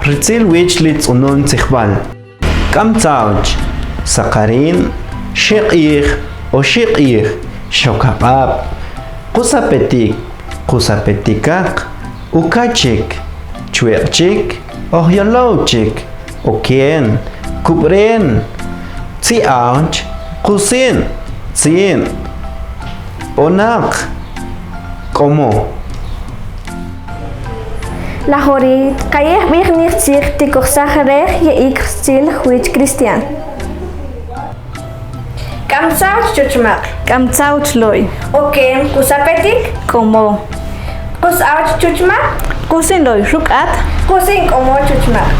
Ritzil wich litz unun zichbal. Kamtzauch. Sakarin. Shikir. O shikir. Shokabab. Kusapetik. Kusapetikak. Ukachik. Chuerchik. Ohyolowchik. Okien. Kubren. Tsiauch. Kusin. Tsin. Onak. Como. La jorit, kayeh bih nicht sich die Kochsacherech je ik stil huit Christian. Kamtsauch chuchmak. Kamtsauch loy. Oken kusapetik. Como. Kusauch chuchmak. Kusin loy. Rukat. Kusin como chuchmak.